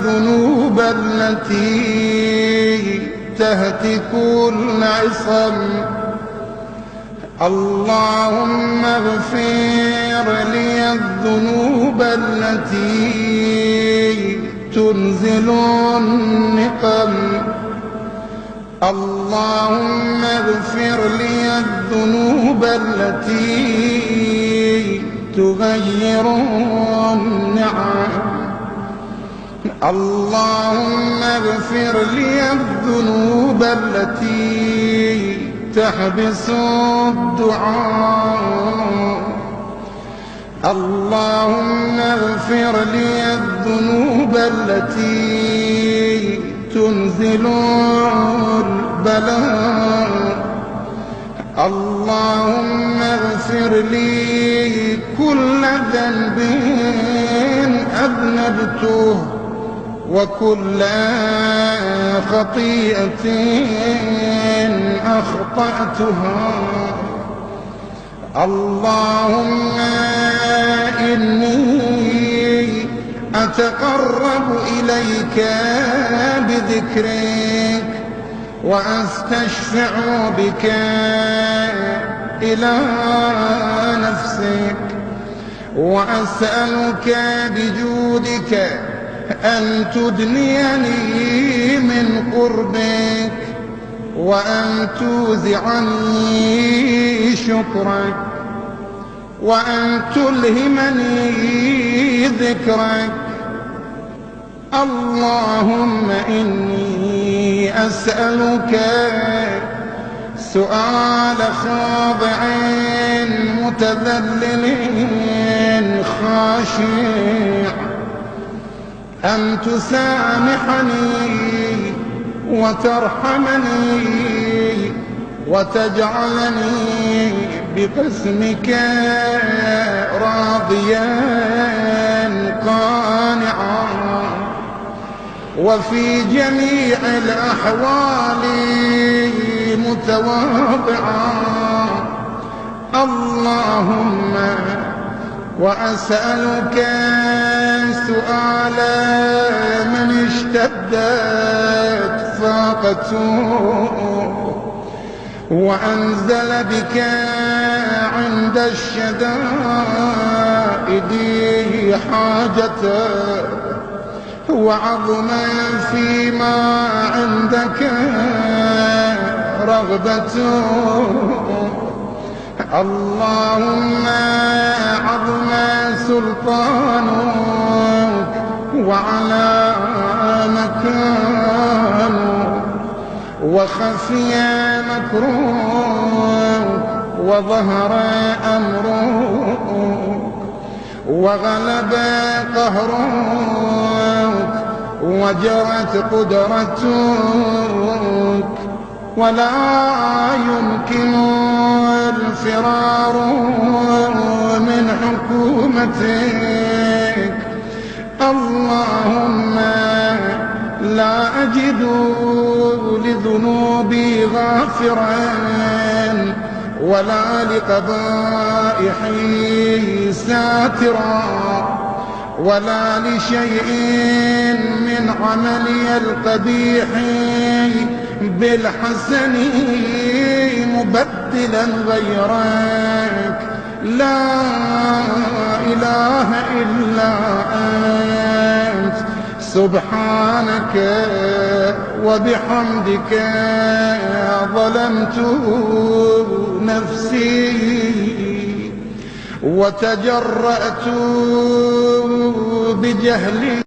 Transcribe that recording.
الذنوب التي تهتك العصم. اللهم اغفر لي الذنوب التي تنزل النقم. اللهم اغفر لي الذنوب التي تغير النعم. اللهم اغفر لي الذنوب التي تحبس الدعاء. اللهم اغفر لي الذنوب التي تنزل البلاء. اللهم اغفر لي كل ذنب أذنبته وكل خطيئة أخطأتها. اللهم إني أتقرب إليك بذكرك وأستشفع بك إلى نفسك، وأسألك بجودك أن تدنيني من قربك وأن توزعني شكرك وأن تلهمني ذكرك. اللهم إني أسألك سؤال خاضع متذلل خاشع أن تسامحني وترحمني وتجعلني بقسمك راضيا قانعا، وفي جميع الأحوال متواضعا. اللهم وأسألك سؤال من اشتدت فاقته وأنزل بك عند الشدائد حاجته وعظما فيما عندك رغبته. اللهم عظم سلطانك وعلى مكانك وخفي مكروك وظهر أمرك وغلب قهرك وجرت قدرتك ولا يمكن الفرار من حكومتك. اللهم لا أجد لذنوبي غافرا ولا لقبائحي ساترا ولا لشيء من عملي القبيح بالحسن مبدلا غيرك. لا إله إلا أنت سبحانك وبحمدك ظلمت نفسي وتجرأت بجهلي